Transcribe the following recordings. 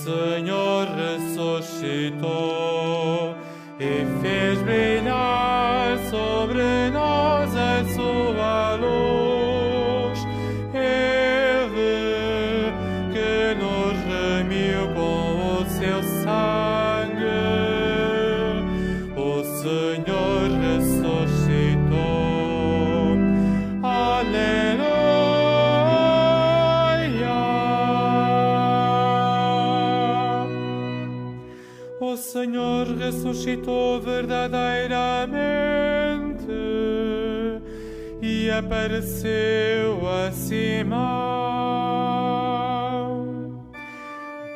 Senhor ressuscitou e fez brilhar sobre nós a sua luz. Ele que nos remiu com o seu sangue, o Senhor ressuscitou. Aleluia. O Senhor ressuscitou verdadeiramente e apareceu a Simão.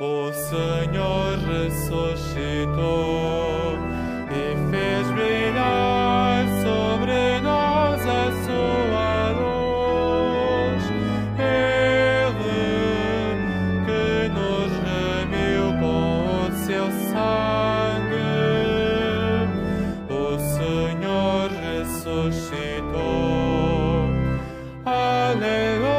O Senhor ressuscitou e fez brilhar sobre nós a sua luz. Ele que nos remiu com o seu sangue, o Senhor ressuscitou. Aleluia.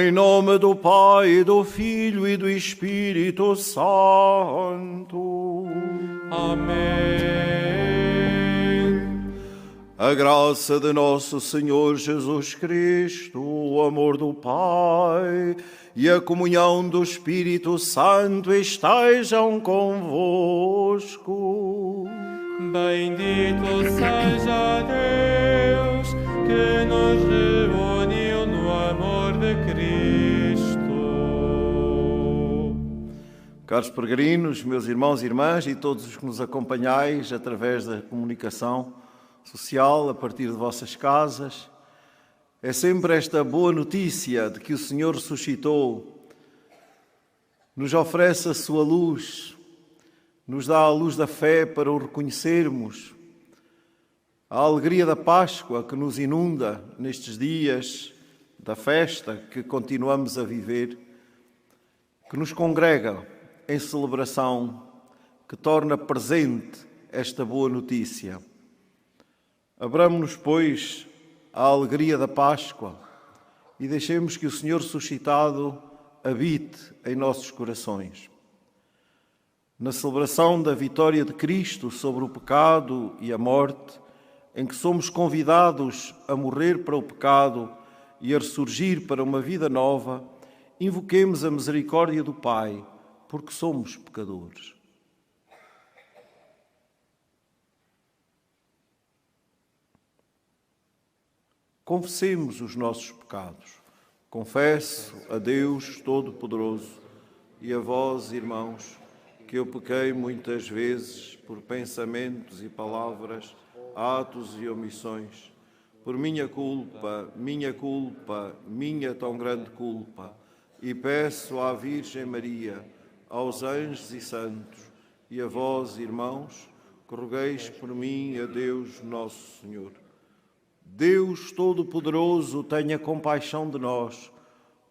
Em nome do Pai, do Filho e do Espírito Santo. Amém. A graça de nosso Senhor Jesus Cristo, o amor do Pai e a comunhão do Espírito Santo estejam convosco. Bendito seja Deus que nos reuniu no amor de Cristo. Caros peregrinos, meus irmãos e irmãs e todos os que nos acompanhais através da comunicação social, a partir de vossas casas, é sempre esta boa notícia de que o Senhor ressuscitou, nos oferece a sua luz, nos dá a luz da fé para o reconhecermos, a alegria da Páscoa que nos inunda nestes dias da festa que continuamos a viver, que nos congrega em celebração, que torna presente esta boa notícia. Abramo-nos, pois, à alegria da Páscoa e deixemos que o Senhor ressuscitado habite em nossos corações. Na celebração da vitória de Cristo sobre o pecado e a morte, em que somos convidados a morrer para o pecado e a ressurgir para uma vida nova, invoquemos a misericórdia do Pai, porque somos pecadores. Confessemos os nossos pecados. Confesso a Deus Todo-Poderoso e a vós, irmãos, que eu pequei muitas vezes por pensamentos e palavras, atos e omissões, por minha culpa, minha tão grande culpa, e peço à Virgem Maria, aos anjos e santos, e a vós, irmãos, que rogueis por mim a Deus Nosso Senhor. Deus Todo-Poderoso, tenha compaixão de nós,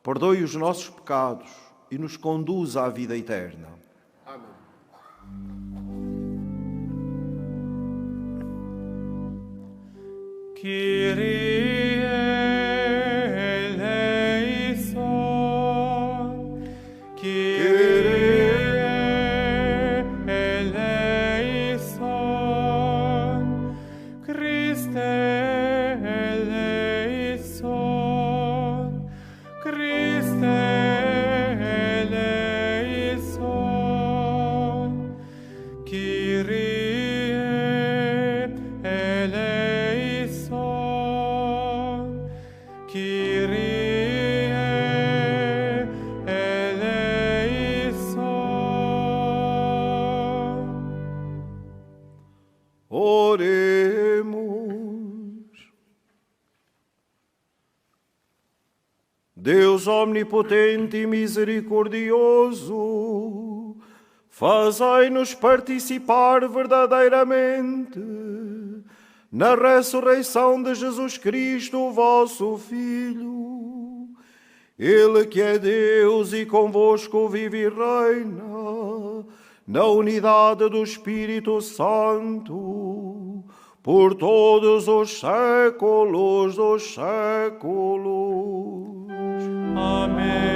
perdoe os nossos pecados e nos conduza à vida eterna. Amém. Kyrie eleison, Kyrie eleison, Christe eleison, Christe eleison, Kyrie eleison, Kyrie eleison. Oremos. Deus omnipotente e misericordioso, fazei-nos participar verdadeiramente na ressurreição de Jesus Cristo, vosso Filho. Ele que é Deus e convosco vive e reina na unidade do Espírito Santo, por todos os séculos dos séculos. Amém.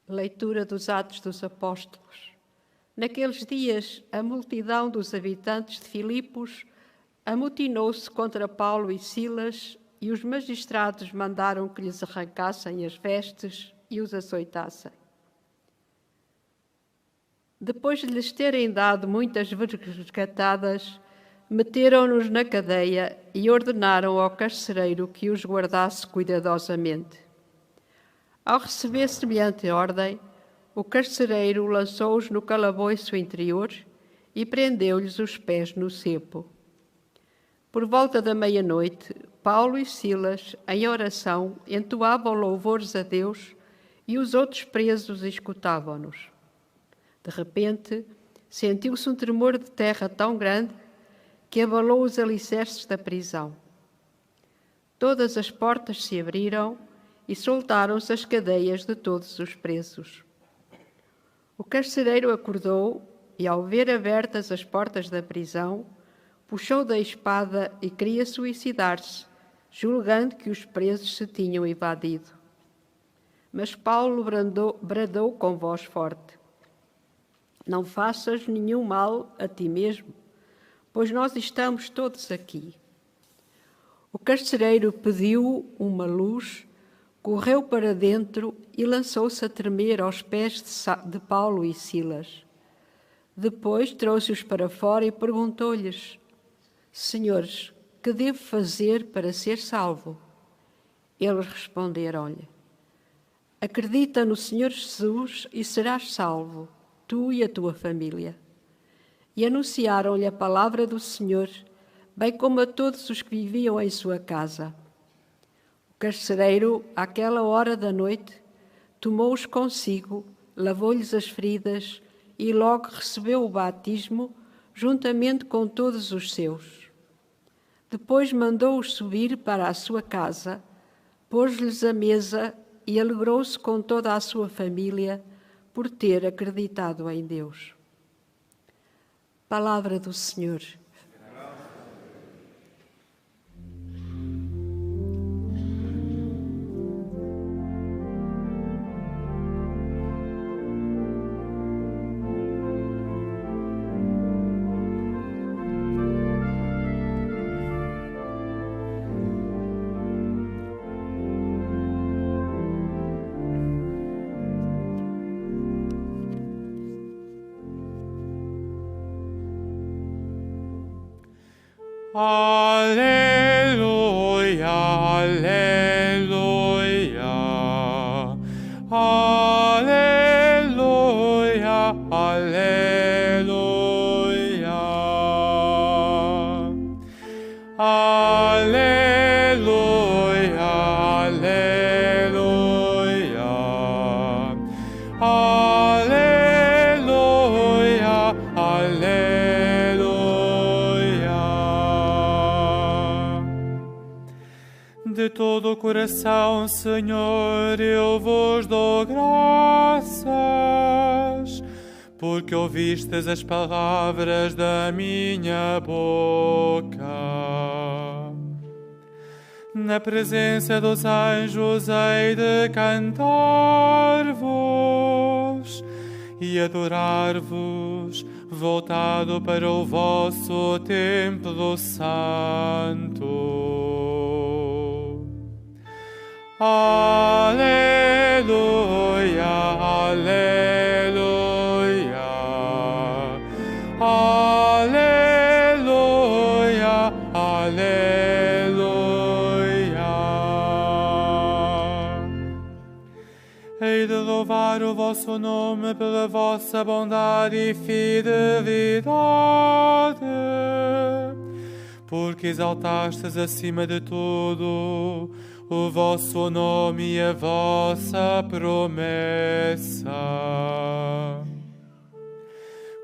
Leitura dos Atos dos Apóstolos. Naqueles dias, a multidão dos habitantes de Filipos amotinou-se contra Paulo e Silas, e os magistrados mandaram que lhes arrancassem as vestes e os açoitassem. Depois de lhes terem dado muitas vergatadas, meteram-nos na cadeia e ordenaram ao carcereiro que os guardasse cuidadosamente. Ao receber semelhante ordem, o carcereiro lançou-os no calabouço interior e prendeu-lhes os pés no cepo. Por volta da meia-noite, Paulo e Silas, em oração, entoavam louvores a Deus e os outros presos escutavam-nos. De repente, sentiu-se um tremor de terra tão grande que abalou os alicerces da prisão. Todas as portas se abriram e soltaram-se as cadeias de todos os presos. O carcereiro acordou e, ao ver abertas as portas da prisão, puxou da espada e queria suicidar-se, julgando que os presos se tinham evadido. Mas Paulo bradou com voz forte: Não faças nenhum mal a ti mesmo, pois nós estamos todos aqui. O carcereiro pediu uma luz, correu para dentro e lançou-se a tremer aos pés de Paulo e Silas. Depois trouxe-os para fora e perguntou-lhes: Senhores, que devo fazer para ser salvo? Eles responderam-lhe: Acredita no Senhor Jesus e serás salvo, tu e a tua família. E anunciaram-lhe a palavra do Senhor, bem como a todos os que viviam em sua casa. O carcereiro, àquela hora da noite, tomou-os consigo, lavou-lhes as feridas e logo recebeu o batismo, juntamente com todos os seus. Depois mandou-os subir para a sua casa, pôs-lhes a mesa e alegrou-se com toda a sua família por ter acreditado em Deus. Palavra do Senhor. Alleluia, alleluia, alleluia, alleluia, alleluia, alleluia, alleluia, alleluia. De todo o coração, Senhor, eu vos dou graças, porque ouvistes as palavras da minha boca. Na presença dos anjos hei de cantar-vos e adorar-vos, voltado para o vosso templo santo. Alleluia, alleluia, alleluia, alleluia. Hei de louvar o vosso nome pela vossa bondade e fidelidade, porque exaltastes acima de tudo o vosso nome e a vossa promessa.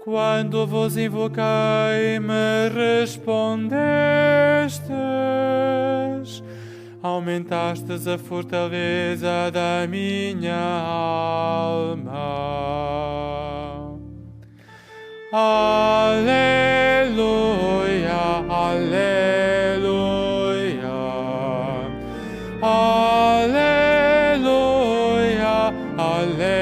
Quando vos invoquei, me respondestes, aumentastes a fortaleza da minha alma. Aleluia, aleluia, aleluia, aleluia.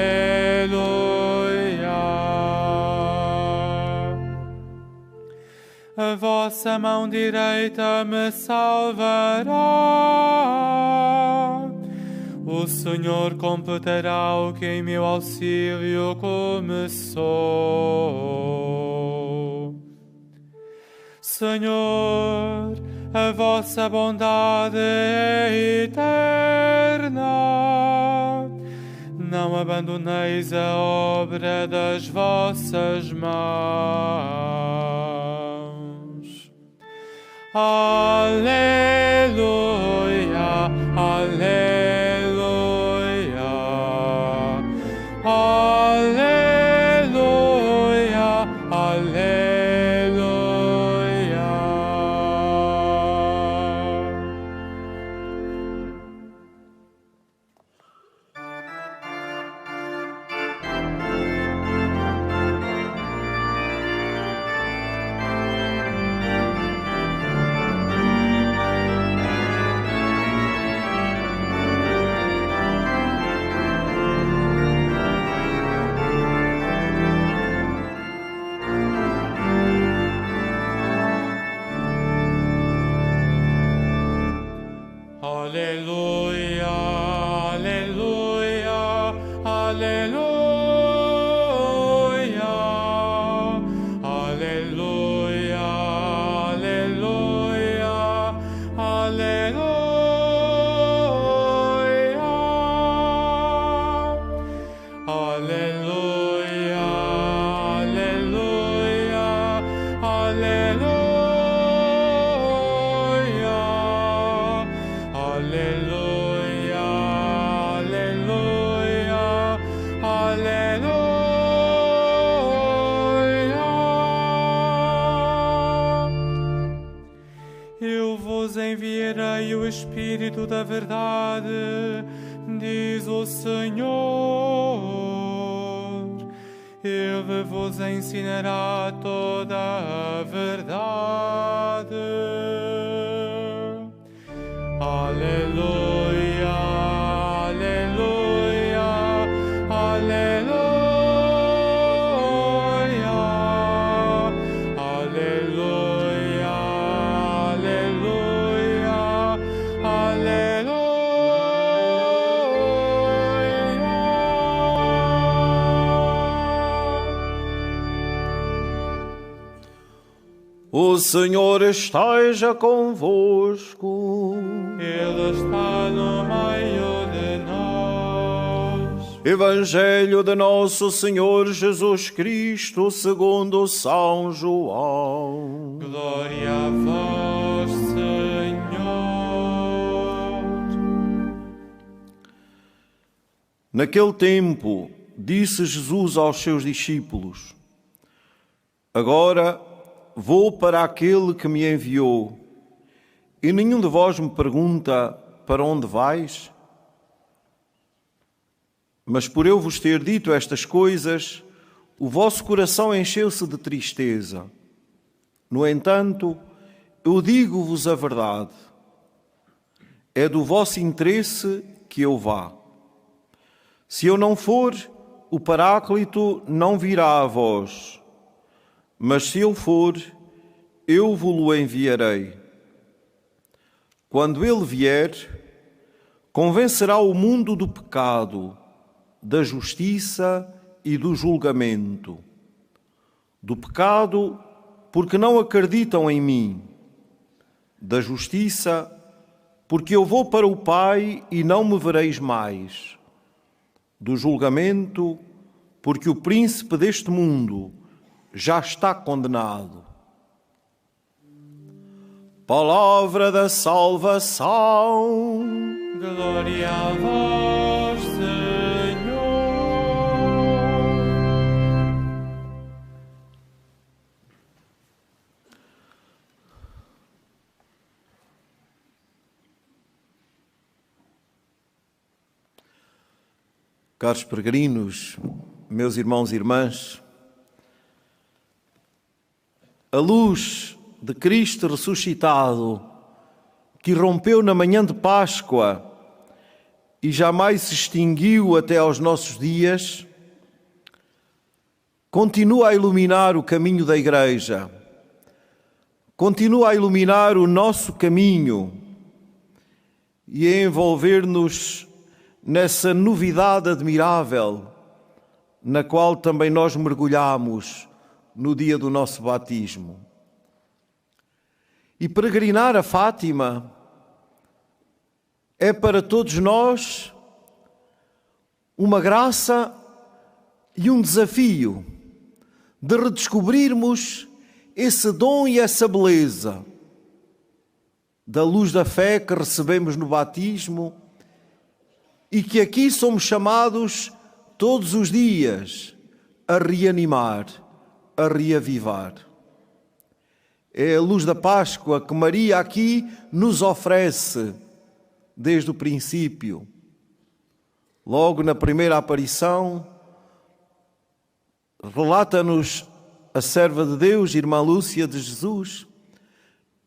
A vossa mão direita me salvará. O Senhor completará o que em meu auxílio começou. Senhor, a vossa bondade é eterna. Não abandoneis a obra das vossas mãos. Aleluia, aleluia, aleluia, aleluia. Aleluia, aleluia, aleluia, aleluia, aleluia, aleluia, aleluia, aleluia, aleluia. Aleluia, aleluia, aleluia. Eu vos enviarei o Espírito da verdade, diz o Senhor. Ele vos ensinará toda a verdade. Aleluia, aleluia, aleluia, aleluia, aleluia, aleluia. O Senhor esteja convosco. Ele está no meio de nós. Evangelho de Nosso Senhor Jesus Cristo segundo São João. Glória a vós, Senhor. Naquele tempo, disse Jesus aos seus discípulos: Agora vou para aquele que me enviou, e nenhum de vós me pergunta: para onde vais? Mas por eu vos ter dito estas coisas, o vosso coração encheu-se de tristeza. No entanto, eu digo-vos a verdade. É do vosso interesse que eu vá. Se eu não for, o Paráclito não virá a vós. Mas se eu for, eu vos-lo enviarei. Quando ele vier, convencerá o mundo do pecado, da justiça e do julgamento. Do pecado, porque não acreditam em mim. Da justiça, porque eu vou para o Pai e não me vereis mais. Do julgamento, porque o príncipe deste mundo já está condenado. Palavra da salvação. Glória a vós, Senhor. Caros peregrinos, meus irmãos e irmãs, a luz de Cristo ressuscitado, que rompeu na manhã de Páscoa e jamais se extinguiu até aos nossos dias, continua a iluminar o caminho da Igreja, continua a iluminar o nosso caminho e a envolver-nos nessa novidade admirável na qual também nós mergulhamos no dia do nosso batismo. E peregrinar a Fátima é para todos nós uma graça e um desafio de redescobrirmos esse dom e essa beleza da luz da fé que recebemos no batismo e que aqui somos chamados todos os dias a reanimar, a reavivar. É a luz da Páscoa que Maria aqui nos oferece desde o princípio. Logo na primeira aparição, relata-nos a serva de Deus, irmã Lúcia de Jesus,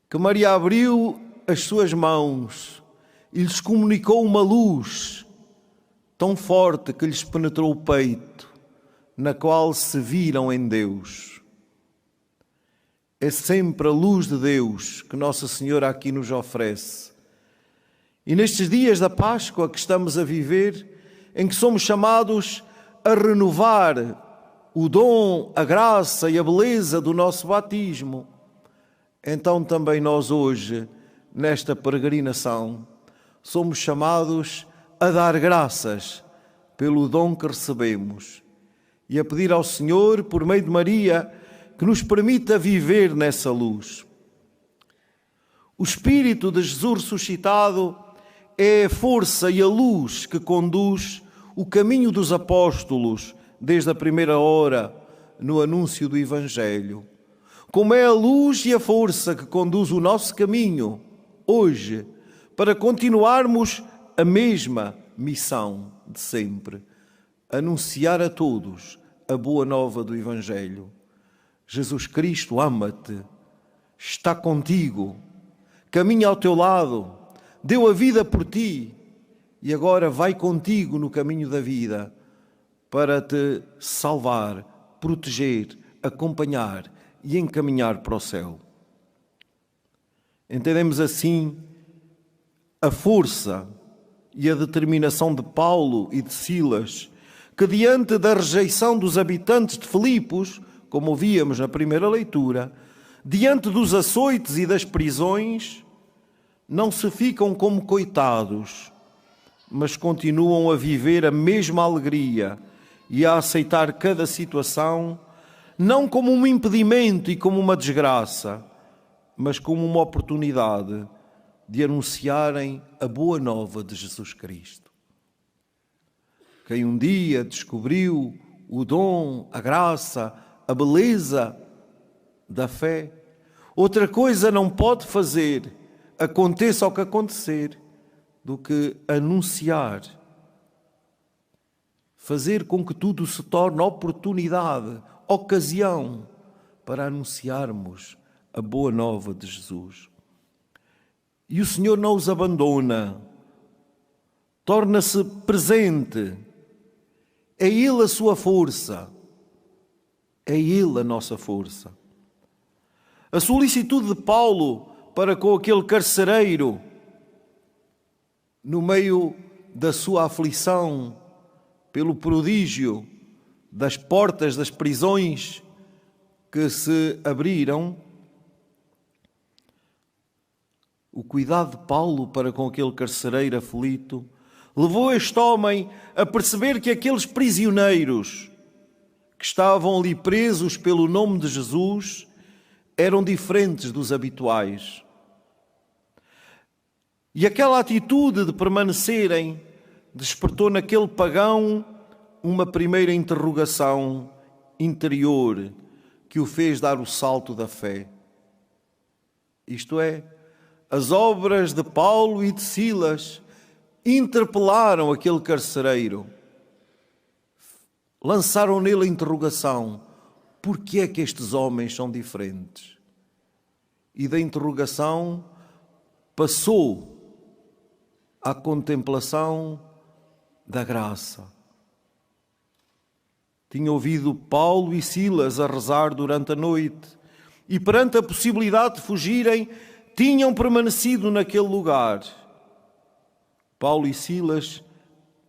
que Maria abriu as suas mãos e lhes comunicou uma luz tão forte que lhes penetrou o peito, na qual se viram em Deus. É sempre a luz de Deus que Nossa Senhora aqui nos oferece. E nestes dias da Páscoa que estamos a viver, em que somos chamados a renovar o dom, a graça e a beleza do nosso batismo, então também nós hoje, nesta peregrinação, somos chamados a dar graças pelo dom que recebemos e a pedir ao Senhor, por meio de Maria, que nos permita viver nessa luz. O Espírito de Jesus ressuscitado é a força e a luz que conduz o caminho dos apóstolos desde a primeira hora no anúncio do Evangelho. Como é a luz e a força que conduz o nosso caminho hoje para continuarmos a mesma missão de sempre, anunciar a todos a boa nova do Evangelho. Jesus Cristo ama-te, está contigo, caminha ao teu lado, deu a vida por ti e agora vai contigo no caminho da vida para te salvar, proteger, acompanhar e encaminhar para o céu. Entendemos assim a força e a determinação de Paulo e de Silas, que diante da rejeição dos habitantes de Filipos, como ouvíamos na primeira leitura, diante dos açoites e das prisões, não se ficam como coitados, mas continuam a viver a mesma alegria e a aceitar cada situação, não como um impedimento e como uma desgraça, mas como uma oportunidade de anunciarem a boa nova de Jesus Cristo. Quem um dia descobriu o dom, a graça, a beleza da fé, outra coisa não pode fazer, aconteça o que acontecer, do que anunciar, fazer com que tudo se torne oportunidade, ocasião para anunciarmos a boa nova de Jesus. E o Senhor não os abandona, torna-se presente, é Ele a sua força, é Ele a nossa força. A solicitude de Paulo para com aquele carcereiro, no meio da sua aflição, pelo prodígio das portas das prisões que se abriram, o cuidado de Paulo para com aquele carcereiro aflito levou este homem a perceber que aqueles prisioneiros que estavam ali presos pelo nome de Jesus eram diferentes dos habituais. E aquela atitude de permanecerem despertou naquele pagão uma primeira interrogação interior que o fez dar o salto da fé. Isto é, as obras de Paulo e de Silas interpelaram aquele carcereiro, lançaram nele a interrogação: por que é que estes homens são diferentes? E da interrogação passou à contemplação da graça. Tinha ouvido Paulo e Silas a rezar durante a noite e, perante a possibilidade de fugirem, tinham permanecido naquele lugar. Paulo e Silas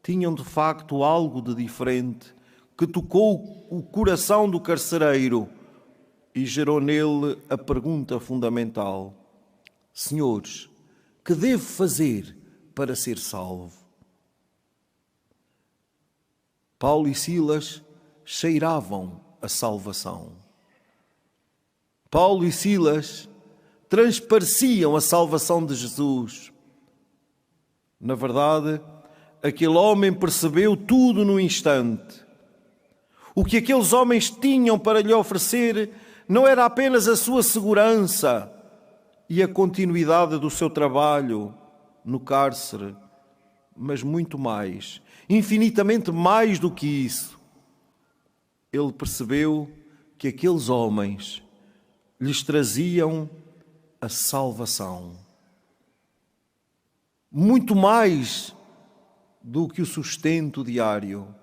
tinham de facto algo de diferente que tocou o coração do carcereiro e gerou nele a pergunta fundamental: Senhores, que devo fazer para ser salvo? Paulo e Silas cheiravam a salvação. Paulo e Silas transpareciam a salvação de Jesus. Na verdade, aquele homem percebeu tudo no instante. O que aqueles homens tinham para lhe oferecer não era apenas a sua segurança e a continuidade do seu trabalho no cárcere, mas muito mais, infinitamente mais do que isso. Ele percebeu que aqueles homens lhes traziam a salvação. Muito mais do que o sustento diário,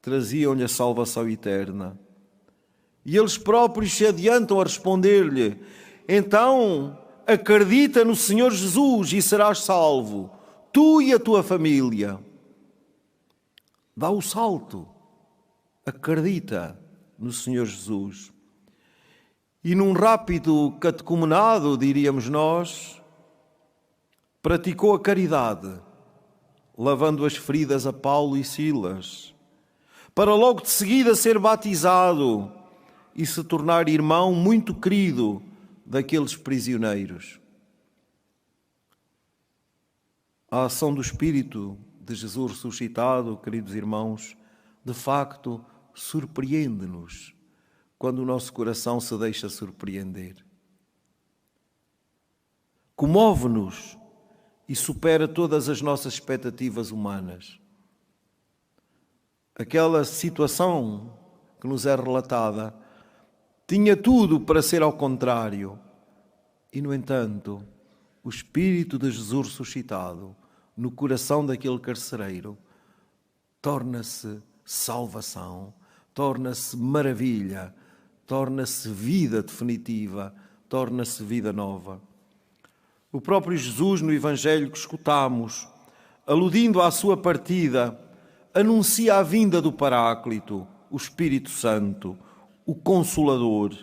traziam-lhe a salvação eterna. E eles próprios se adiantam a responder-lhe: então, acredita no Senhor Jesus e serás salvo, tu e a tua família. Dá o salto, acredita no Senhor Jesus. E num rápido catecumenado, diríamos nós, praticou a caridade, lavando as feridas a Paulo e Silas, para logo de seguida ser batizado e se tornar irmão muito querido daqueles prisioneiros. A ação do Espírito de Jesus ressuscitado, queridos irmãos, de facto surpreende-nos quando o nosso coração se deixa surpreender. Comove-nos e supera todas as nossas expectativas humanas. Aquela situação que nos é relatada tinha tudo para ser ao contrário. E, no entanto, o Espírito de Jesus ressuscitado no coração daquele carcereiro torna-se salvação, torna-se maravilha, torna-se vida definitiva, torna-se vida nova. O próprio Jesus, no Evangelho que escutamos, aludindo à sua partida, anuncia a vinda do Paráclito, o Espírito Santo, o Consolador,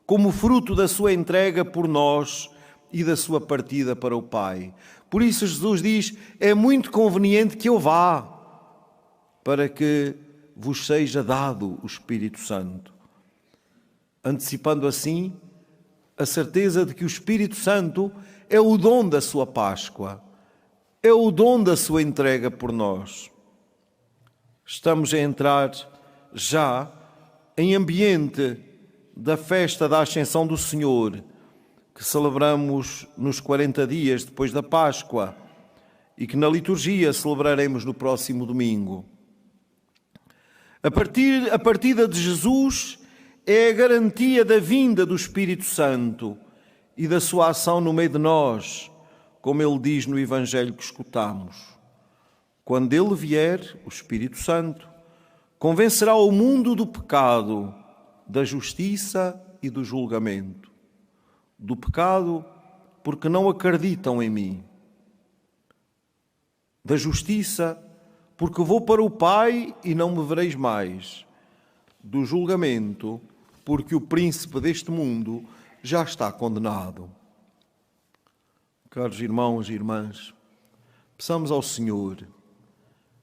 como fruto da sua entrega por nós e da sua partida para o Pai. Por isso Jesus diz: é muito conveniente que eu vá, para que vos seja dado o Espírito Santo. Antecipando assim a certeza de que o Espírito Santo é o dom da sua Páscoa, é o dom da sua entrega por nós. Estamos a entrar já em ambiente da festa da Ascensão do Senhor, que celebramos nos 40 dias depois da Páscoa e que na liturgia celebraremos no próximo domingo. A partida de Jesus é a garantia da vinda do Espírito Santo e da sua ação no meio de nós, como ele diz no Evangelho que escutamos. Quando ele vier, o Espírito Santo, convencerá o mundo do pecado, da justiça e do julgamento. Do pecado, porque não acreditam em mim. Da justiça, porque vou para o Pai e não me vereis mais. Do julgamento, porque o príncipe deste mundo já está condenado. Caros irmãos e irmãs, peçamos ao Senhor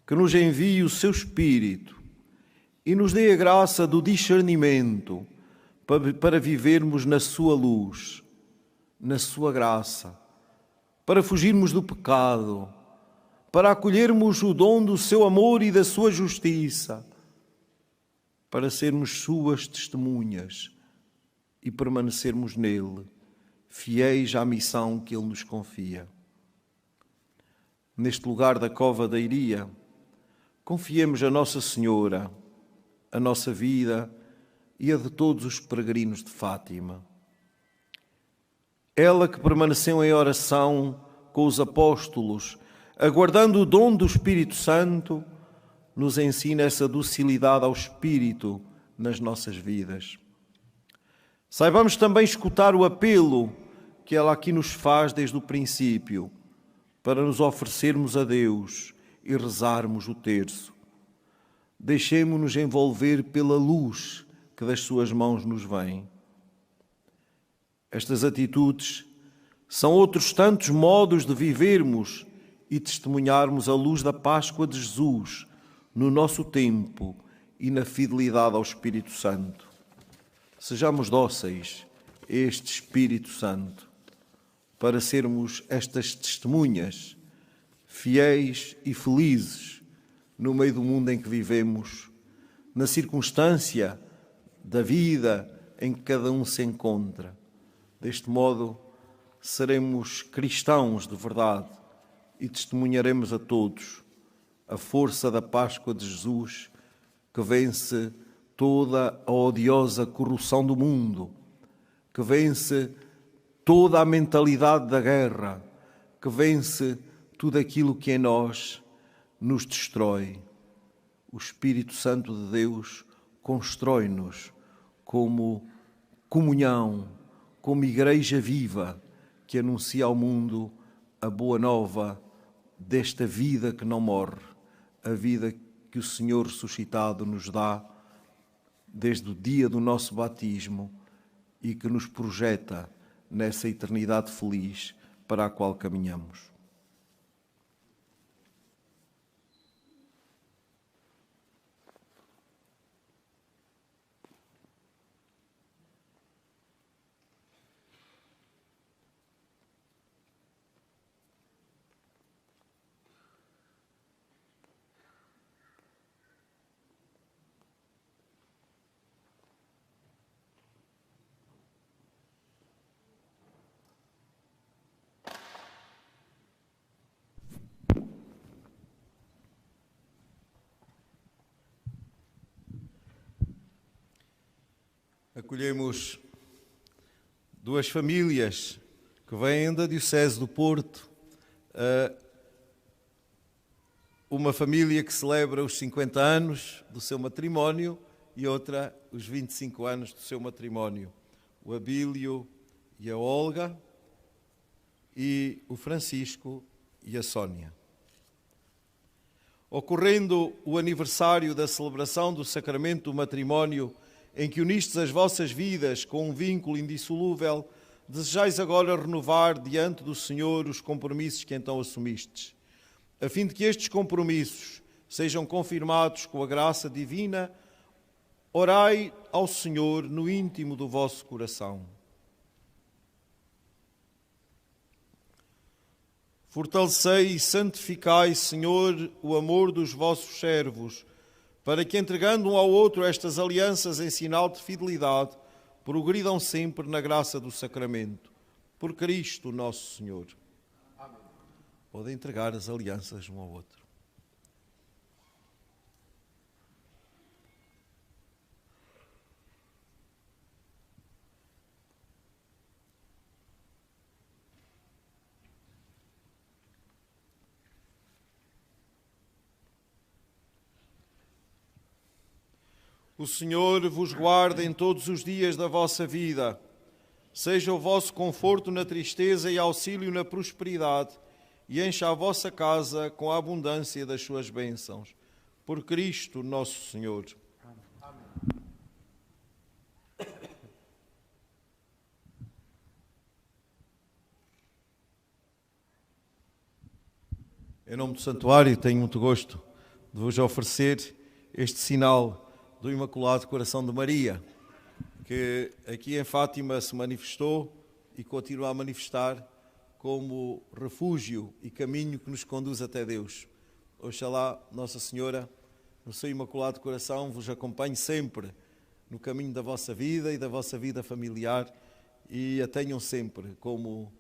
que nos envie o seu Espírito e nos dê a graça do discernimento para vivermos na sua luz, na sua graça, para fugirmos do pecado, para acolhermos o dom do seu amor e da sua justiça, para sermos suas testemunhas e permanecermos nele, fiéis à missão que ele nos confia. Neste lugar da Cova da Iria, confiemos a Nossa Senhora, a nossa vida e a de todos os peregrinos de Fátima. Ela que permaneceu em oração com os apóstolos, aguardando o dom do Espírito Santo, nos ensina essa docilidade ao Espírito nas nossas vidas. Saibamos também escutar o apelo que ela aqui nos faz desde o princípio, para nos oferecermos a Deus e rezarmos o terço. Deixemo-nos envolver pela luz que das suas mãos nos vem. Estas atitudes são outros tantos modos de vivermos e testemunharmos a luz da Páscoa de Jesus no nosso tempo e na fidelidade ao Espírito Santo. Sejamos dóceis a este Espírito Santo para sermos estas testemunhas fiéis e felizes no meio do mundo em que vivemos, na circunstância da vida em que cada um se encontra. Deste modo, seremos cristãos de verdade e testemunharemos a todos a força da Páscoa de Jesus, que vence toda a odiosa corrupção do mundo, que vence toda a mentalidade da guerra, que vence tudo aquilo que em nós nos destrói. O Espírito Santo de Deus constrói-nos como comunhão, como igreja viva que anuncia ao mundo a boa nova desta vida que não morre, a vida que o Senhor ressuscitado nos dá desde o dia do nosso batismo e que nos projeta nessa eternidade feliz para a qual caminhamos. Acolhemos duas famílias que vêm da Diocese do Porto, uma família que celebra os 50 anos do seu matrimónio e outra os 25 anos do seu matrimónio. O Abílio e a Olga e o Francisco e a Sónia. Ocorrendo o aniversário da celebração do sacramento do matrimónio, em que unistes as vossas vidas com um vínculo indissolúvel, desejais agora renovar diante do Senhor os compromissos que então assumistes, a fim de que estes compromissos sejam confirmados com a graça divina. Orai ao Senhor no íntimo do vosso coração. Fortalecei e santificai, Senhor, o amor dos vossos servos, para que, entregando um ao outro estas alianças em sinal de fidelidade, progridam sempre na graça do sacramento. Por Cristo nosso Senhor. Amém. Podem entregar as alianças um ao outro. O Senhor vos guarde em todos os dias da vossa vida. Seja o vosso conforto na tristeza e auxílio na prosperidade, e encha a vossa casa com a abundância das suas bênçãos. Por Cristo nosso Senhor. Amém. Em nome do Santuário, tenho muito gosto de vos oferecer este sinal do Imaculado Coração de Maria, que aqui em Fátima se manifestou e continua a manifestar como refúgio e caminho que nos conduz até Deus. Oxalá Nossa Senhora, no seu imaculado coração, vos acompanhe sempre no caminho da vossa vida e da vossa vida familiar e a tenham sempre como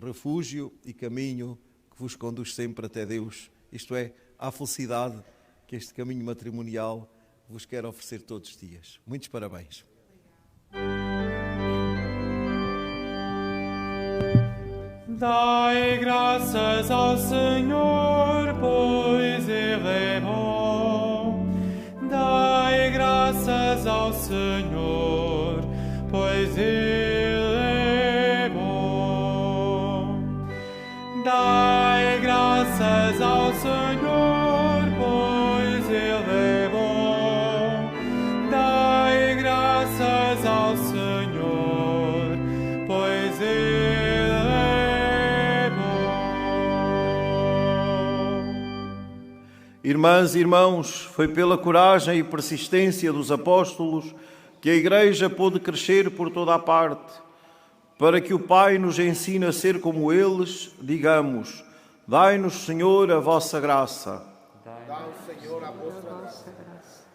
refúgio e caminho que vos conduz sempre até Deus, isto é, à felicidade que este caminho matrimonial vos quer oferecer todos os dias. Muitos parabéns. Dai graças ao Senhor, pois Ele é bom. Dai graças ao Senhor, pois Ele é bom. Dai graças ao Senhor, pois Ele é bom. Dai graças ao Senhor, pois Ele é bom. Irmãs e irmãos, foi pela coragem e persistência dos apóstolos que a Igreja pôde crescer por toda a parte. Para que o Pai nos ensine a ser como eles, digamos: dai-nos, Senhor, a vossa graça. Dai, Senhor, a vossa graça.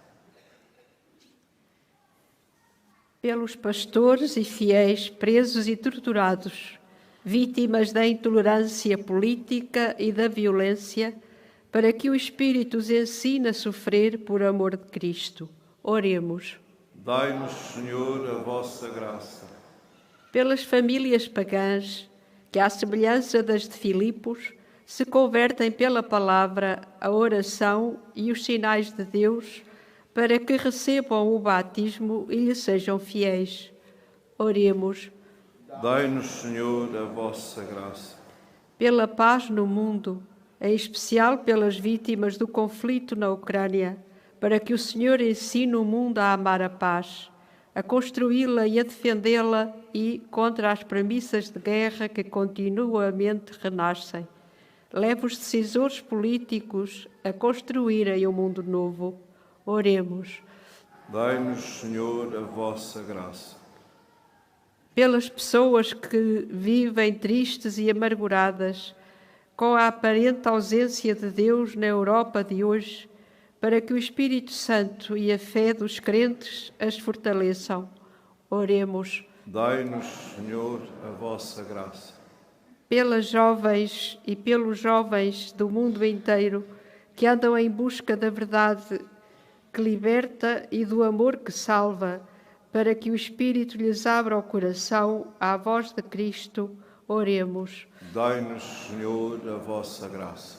Pelos pastores e fiéis presos e torturados, vítimas da intolerância política e da violência, para que o Espírito os ensine a sofrer por amor de Cristo. Oremos. Dai-nos, Senhor, a vossa graça. Pelas famílias pagãs, que, à semelhança das de Filipos, se convertem pela palavra, a oração e os sinais de Deus, para que recebam o batismo e lhe sejam fiéis. Oremos. Dai-nos, Senhor, a vossa graça. Pela paz no mundo, em especial pelas vítimas do conflito na Ucrânia, para que o Senhor ensine o mundo a amar a paz, a construí-la e a defendê-la e contra as premissas de guerra que continuamente renascem. Leve os decisores políticos a construírem um mundo novo. Oremos. Dai-nos, Senhor, a vossa graça. Pelas pessoas que vivem tristes e amarguradas, com a aparente ausência de Deus na Europa de hoje, para que o Espírito Santo e a fé dos crentes as fortaleçam. Oremos. Dai-nos, Senhor, a vossa graça. Pelas jovens e pelos jovens do mundo inteiro que andam em busca da verdade que liberta e do amor que salva, para que o Espírito lhes abra o coração à voz de Cristo. Oremos. Dai-nos, Senhor, a vossa graça.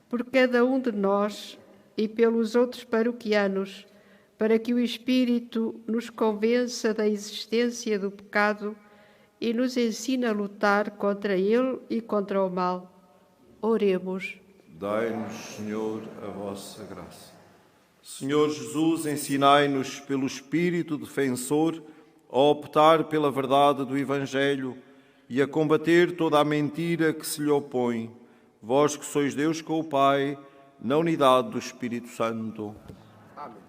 Por cada um de nós e pelos outros paroquianos, para que o Espírito nos convença da existência do pecado e nos ensine a lutar contra ele e contra o mal. Oremos. Dai-nos, Senhor, a vossa graça. Senhor Jesus, ensinai-nos pelo Espírito defensor a optar pela verdade do Evangelho e a combater toda a mentira que se lhe opõe. Vós que sois Deus com o Pai, na unidade do Espírito Santo. Amém.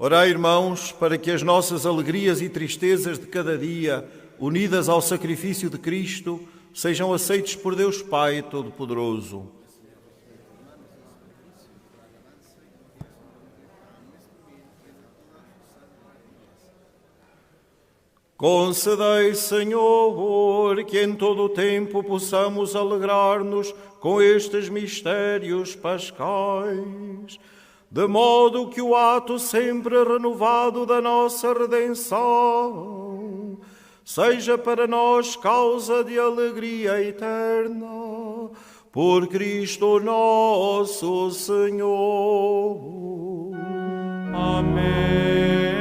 Orai, irmãos, para que as nossas alegrias e tristezas de cada dia, unidas ao sacrifício de Cristo, sejam aceitos por Deus Pai Todo-Poderoso. Concedei, Senhor, que em todo o tempo possamos alegrar-nos com estes mistérios pascais, de modo que o ato sempre renovado da nossa redenção seja para nós causa de alegria eterna, por Cristo nosso Senhor. Amém.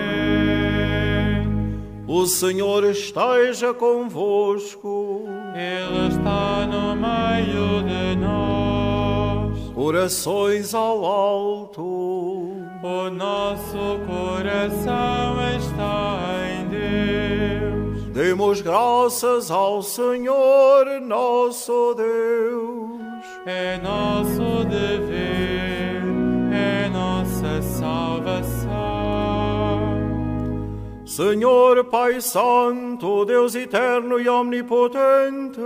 O Senhor esteja convosco. Ele está no meio de nós. Orações ao alto. O nosso coração está em Deus. Demos graças ao Senhor nosso Deus. É nosso dever, é nossa salvação. Senhor Pai Santo, Deus eterno e omnipotente,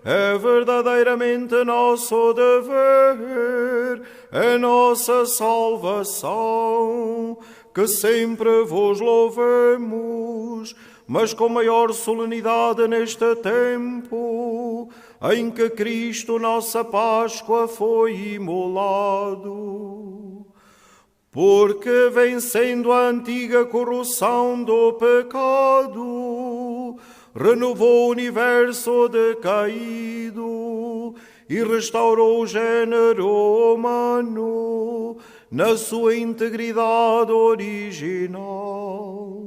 é verdadeiramente nosso dever, é nossa salvação, que sempre vos louvemos, mas com maior solenidade neste tempo, em que Cristo, nossa Páscoa, foi imolado. Porque, vencendo a antiga corrupção do pecado, renovou o universo decaído e restaurou o gênero humano na sua integridade original.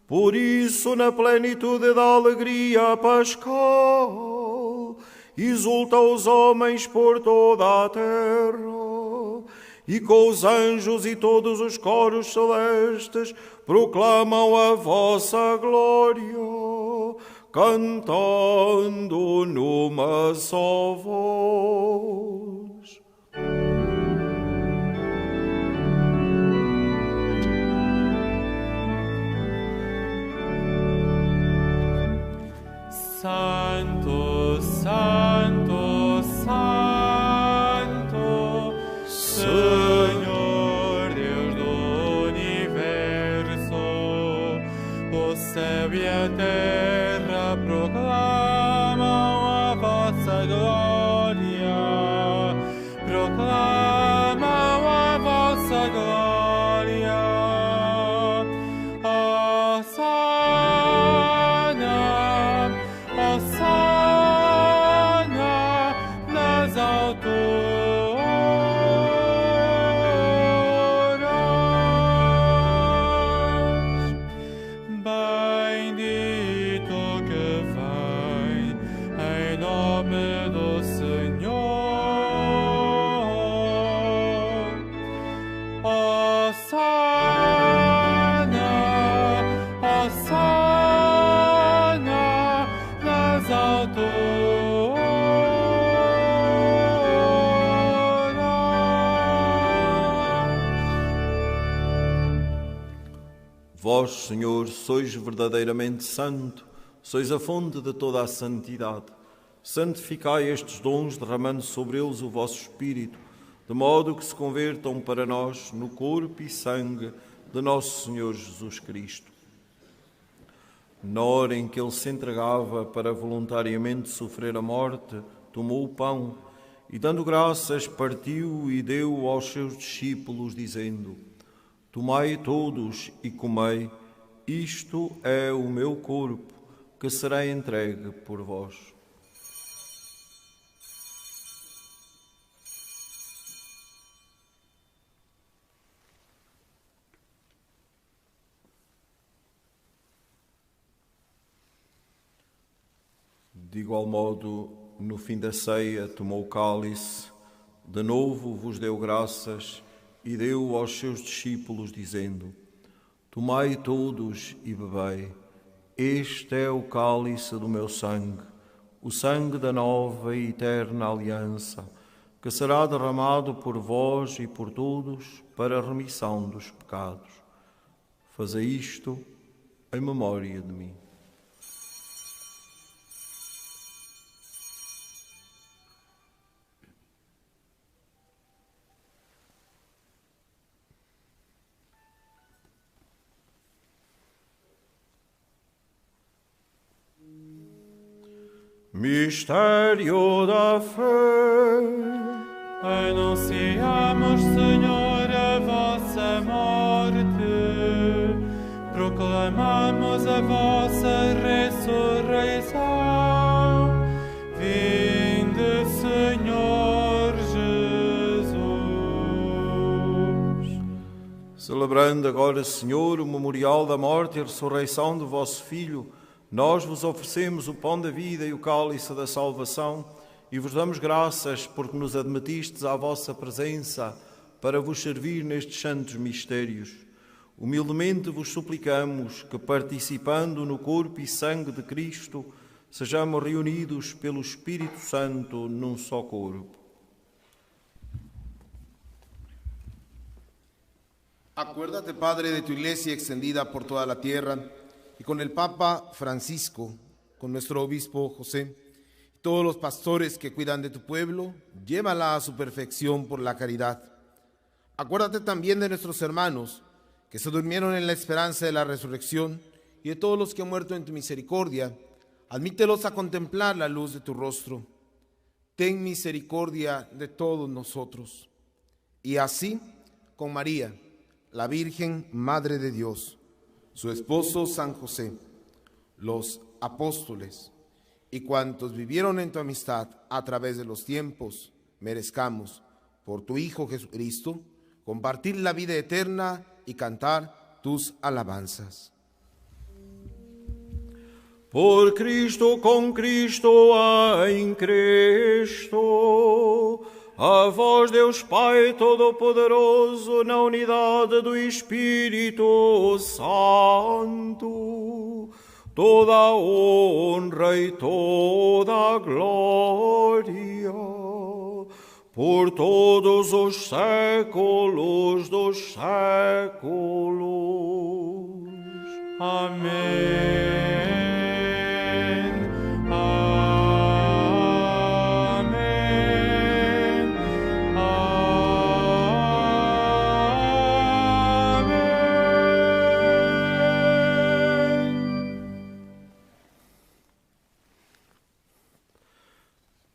Por isso, na plenitude da alegria pascal, exulta os homens por toda a terra, e com os anjos e todos os coros celestes proclamam a vossa glória, cantando numa só voz. Santo, Santo, Santo, Senhor Deus do universo, o céu e a terra proclamam a vossa glória, proclamam a vossa glória. Hosana, Hosana nas alturas. Bendito que vem em nome do Senhor. Hosana, Hosana nas alturas. Vós, Senhor, sois verdadeiramente santo, sois a fonte de toda a santidade. Santificai estes dons, derramando sobre eles o vosso Espírito, de modo que se convertam para nós no corpo e sangue de nosso Senhor Jesus Cristo. Na hora em que ele se entregava para voluntariamente sofrer a morte, tomou o pão e, dando graças, partiu e deu aos seus discípulos, dizendo: Tomai todos e comei, isto é o meu corpo, que será entregue por vós. De igual modo, no fim da ceia, tomou o cálice, de novo vos deu graças e deu aos seus discípulos, dizendo: Tomai todos e bebei, este é o cálice do meu sangue, o sangue da nova e eterna aliança, que será derramado por vós e por todos para a remissão dos pecados. pecados. Fazei isto em memória de mim. Mistério da fé. Anunciamos, Senhor, a vossa morte, proclamamos a vossa ressurreição. Vinde, Senhor Jesus. Celebrando agora, Senhor, o memorial da morte e ressurreição do vosso Filho, nós vos oferecemos o pão da vida e o cálice da salvação e vos damos graças porque nos admitistes à vossa presença para vos servir nestes santos mistérios. Humildemente vos suplicamos que, participando no corpo e sangue de Cristo, sejamos reunidos pelo Espírito Santo num só corpo. Acuérdate, Padre, de tu iglesia extendida por toda la tierra, y con el Papa Francisco, con nuestro obispo José, y todos los pastores que cuidan de tu pueblo, llévala a su perfección por la caridad. Acuérdate también de nuestros hermanos que se durmieron en la esperanza de la resurrección y de todos los que han muerto en tu misericordia. Admítelos a contemplar la luz de tu rostro. Ten misericordia de todos nosotros. Y así, con María, la Virgen Madre de Dios, su esposo San José, los apóstoles y cuantos vivieron en tu amistad a través de los tiempos, merezcamos, por tu Hijo Jesucristo, compartir la vida eterna y cantar tus alabanzas. Por Cristo, com Cristo, em Cristo, a vós, Deus Pai Todo-Poderoso, na unidade do Espírito Santo, toda a honra e toda a glória, por todos os séculos dos séculos. Amém.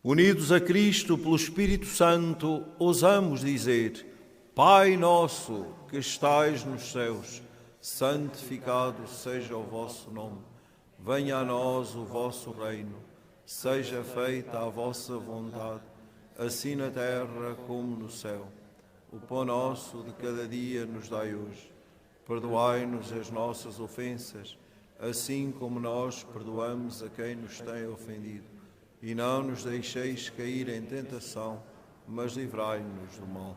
Unidos a Cristo pelo Espírito Santo, ousamos dizer: Pai nosso que estais nos céus, santificado seja o vosso nome. Venha a nós o vosso reino. Seja feita a vossa vontade, assim na terra como no céu. O pão nosso de cada dia nos dai hoje. Perdoai-nos as nossas ofensas, assim como nós perdoamos a quem nos tem ofendido. E não nos deixeis cair em tentação, mas livrai-nos do mal.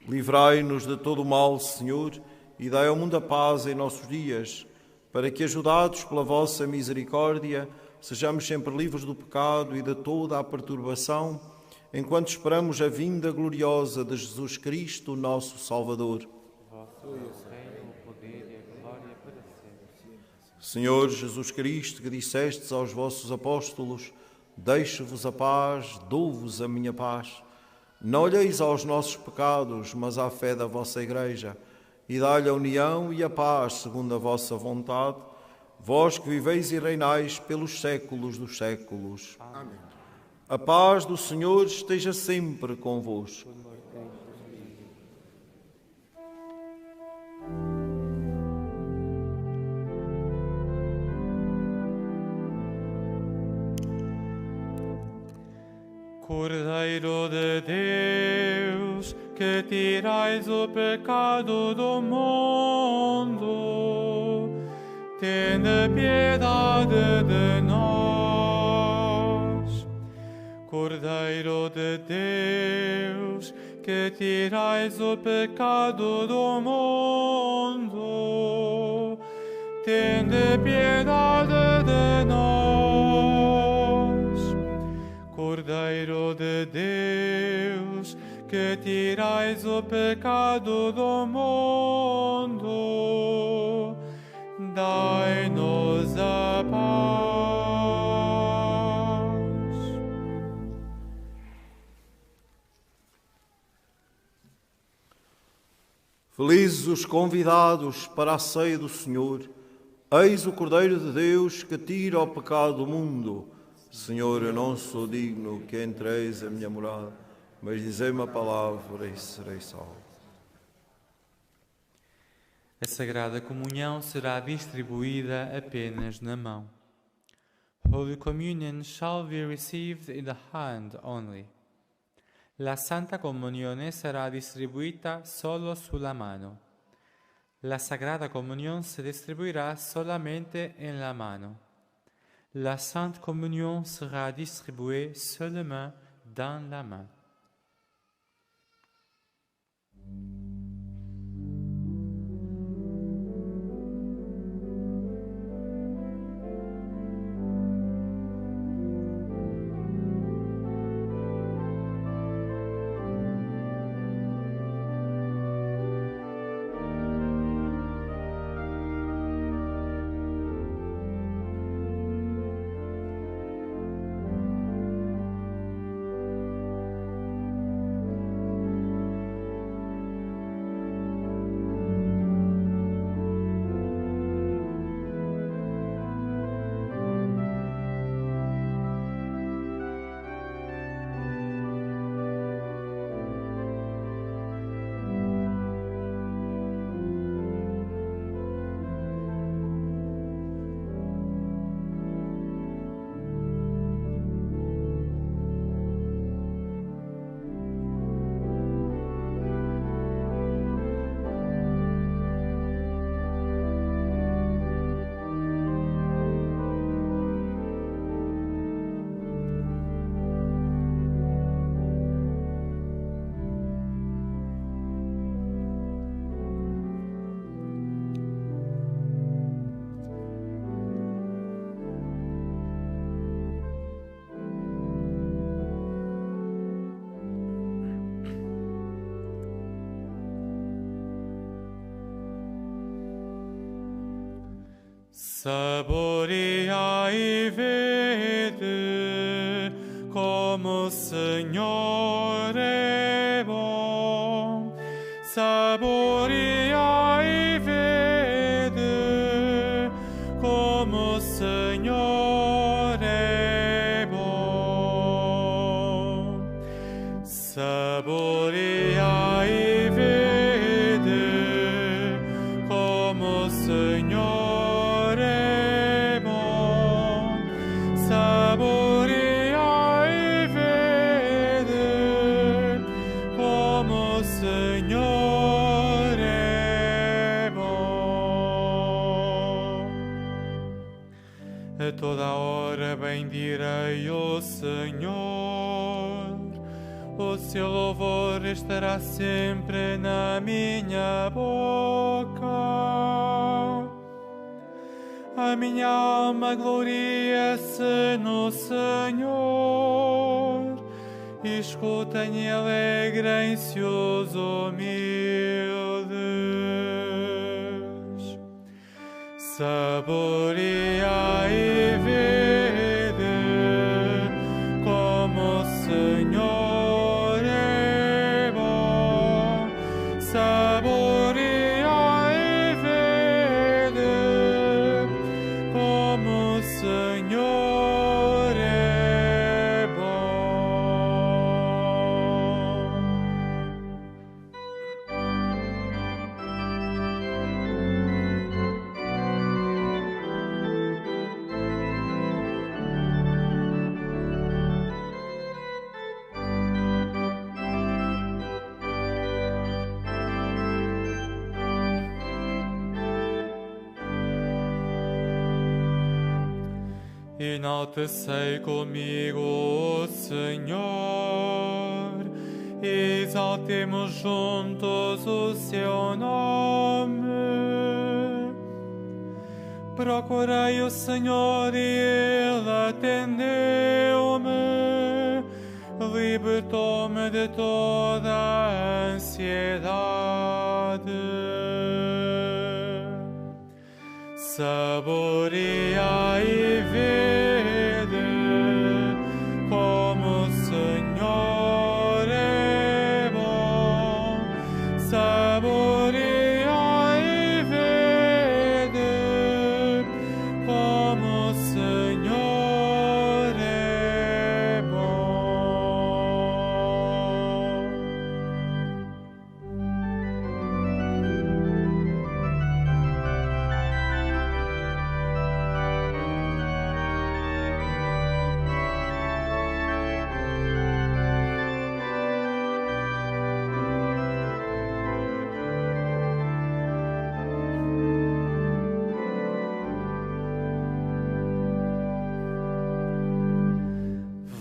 Livrai-nos de todo o mal, Senhor, e dai ao mundo a paz em nossos dias, para que, ajudados pela vossa misericórdia, sejamos sempre livres do pecado e de toda a perturbação, enquanto esperamos a vinda gloriosa de Jesus Cristo, nosso Salvador. Senhor Jesus Cristo, que dissestes aos vossos apóstolos: deixo-vos a paz, dou-vos a minha paz. Não olheis aos nossos pecados, mas à fé da vossa Igreja, e dai-lhe a união e a paz segundo a vossa vontade, vós que viveis e reinais pelos séculos dos séculos. Amém. A paz do Senhor esteja sempre convosco. Cordeiro de Deus, que tirais o pecado do mundo, tende piedade de nós. Cordeiro de Deus, que tirais o pecado do mundo, tende piedade de nós. Cordeiro de Deus, que tirais o pecado do mundo, dai-nos a paz. Felizes os convidados para a ceia do Senhor. Eis o Cordeiro de Deus que tira o pecado do mundo. Senhor, eu não sou digno que entreis a minha morada, mas dizei-me a palavra e serei salvo. A Sagrada Comunhão será distribuída apenas na mão. Holy Communion shall be received in the hand only. La Santa Comunione sarà distribuita solo sulla mano. La Sagrada Comunión se distribuirá solamente en la mano. La Sainte Communion sera distribuée seulement dans la main. Saboreai e vede como o Senhor é bom. Saboreai e vede como o Senhor é bom. Saboreai e vede como o Senhor toda hora bendirei o Senhor, o seu louvor estará sempre na minha boca. A minha alma gloria-se no Senhor, escutem e alegrem-se os humildes. Saboreai e vede como o Senhor é bom. Saboreai e vede como o Senhor é bom. Enaltecei comigo o Senhor, exaltemos juntos o seu nome. Procurei o Senhor e Ele atendeu-me, libertou-me de toda a ansiedade. Saboreai e vede como o Senhor é bom. Saboreai e vede como o Senhor é bom.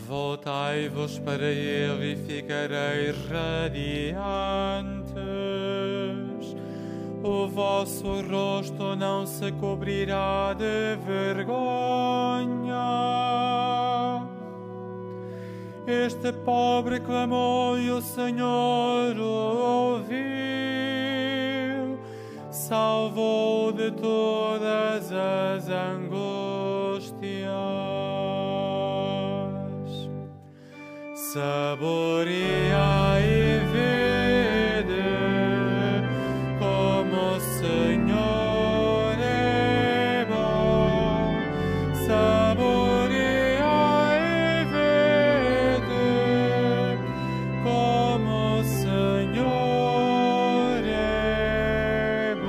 Voltai-vos para ele e ficareis radiantes. O vosso rosto não se cobrirá de vergonha. Este pobre clamou e o Senhor o ouviu, salvou de todas as angústias. Saboreai e vede como o Senhor é bom. Saboreai e vede como o Senhor é bom.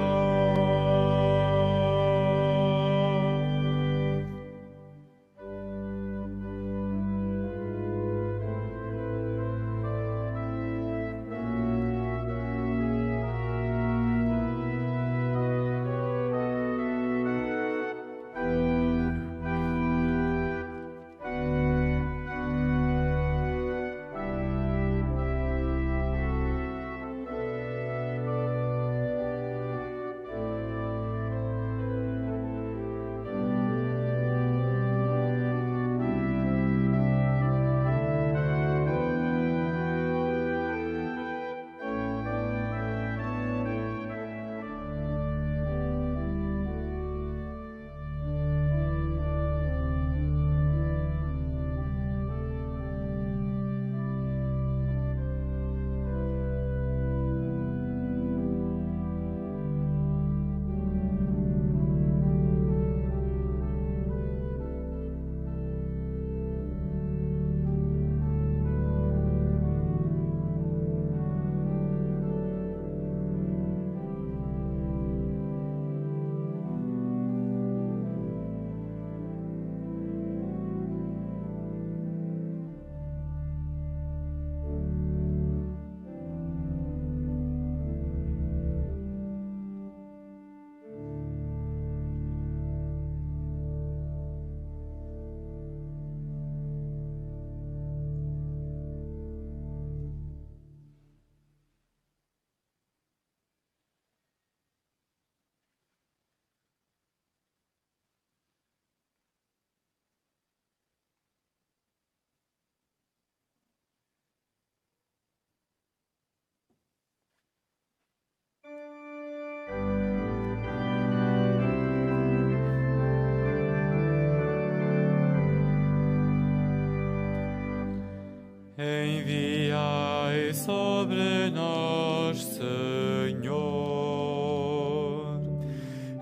Enviai sobre nós, Senhor.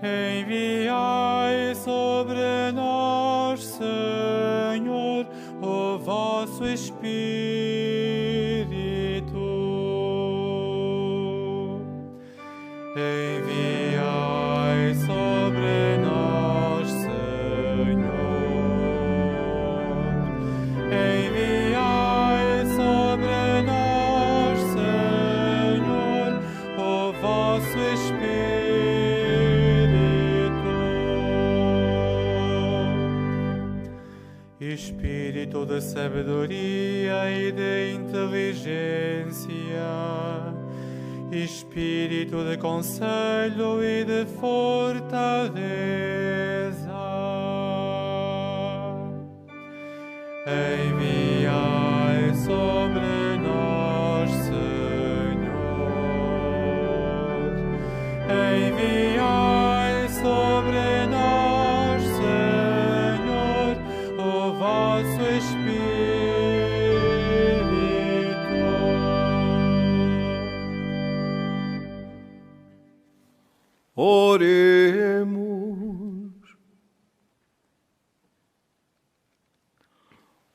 Enviai sobre nós, Senhor, o vosso Espírito. Enviai sobre nós, Senhor. Enviai sobre nós, Senhor, o vosso Espírito. Espírito de sabedoria e de inteligência, Espírito de conselho e de fortaleza. Enviai sobre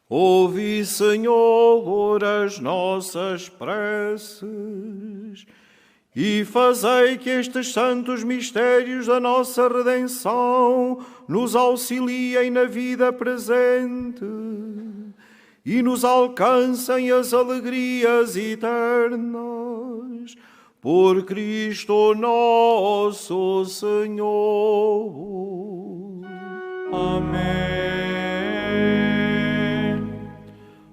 Ouvi, Senhor, as nossas preces e fazei que estes santos mistérios da nossa redenção nos auxiliem na vida presente e nos alcancem as alegrias eternas. Por Cristo nosso Senhor. Amém.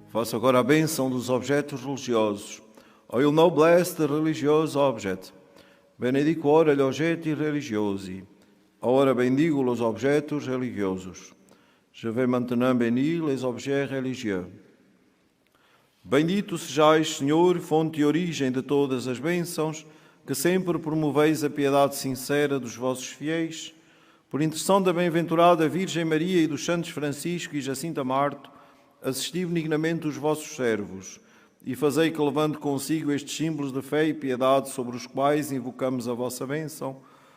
Faço agora a bênção dos objetos religiosos. I will now bless the religious object. Benedico ora gli oggetti religiosi. Ora bendigo os objetos religiosos. Je vais maintenant bénir les objets religieux. Bendito sejais, Senhor, fonte e origem de todas as bênçãos, que sempre promoveis a piedade sincera dos vossos fiéis. Por intercessão da bem-aventurada Virgem Maria e dos santos Francisco e Jacinta Marto, assisti benignamente os vossos servos e fazei que, levando consigo estes símbolos de fé e piedade sobre os quais invocamos a vossa bênção,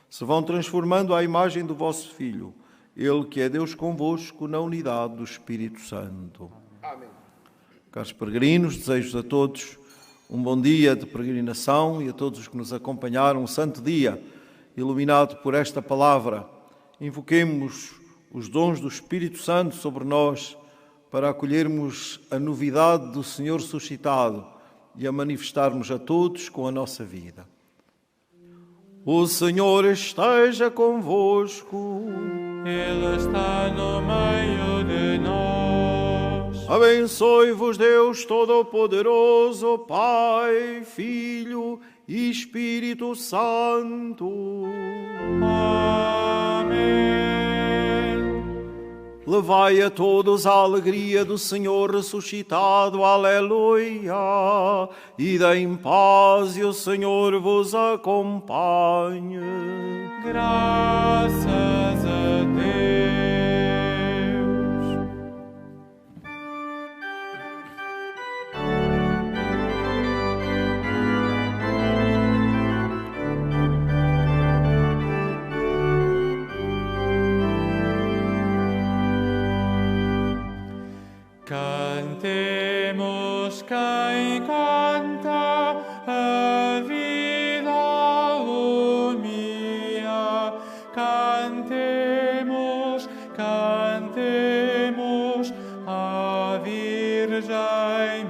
se vão transformando à imagem do vosso Filho, Ele que é Deus convosco na unidade do Espírito Santo. Amém. Caros peregrinos, desejo a todos um bom dia de peregrinação e a todos os que nos acompanharam, um santo dia iluminado por esta palavra. Invoquemos os dons do Espírito Santo sobre nós para acolhermos a novidade do Senhor suscitado e a manifestarmos a todos com a nossa vida. O Senhor esteja convosco. Ele está no meio de nós. Abençoe-vos Deus Todo-Poderoso, Pai, Filho e Espírito Santo. Amém. Levai a todos a alegria do Senhor ressuscitado, aleluia, e deem paz e o Senhor vos acompanhe. Graças a Deus. Cantemos quem canta a vida lumia. Cantemos, cantemos a Virgem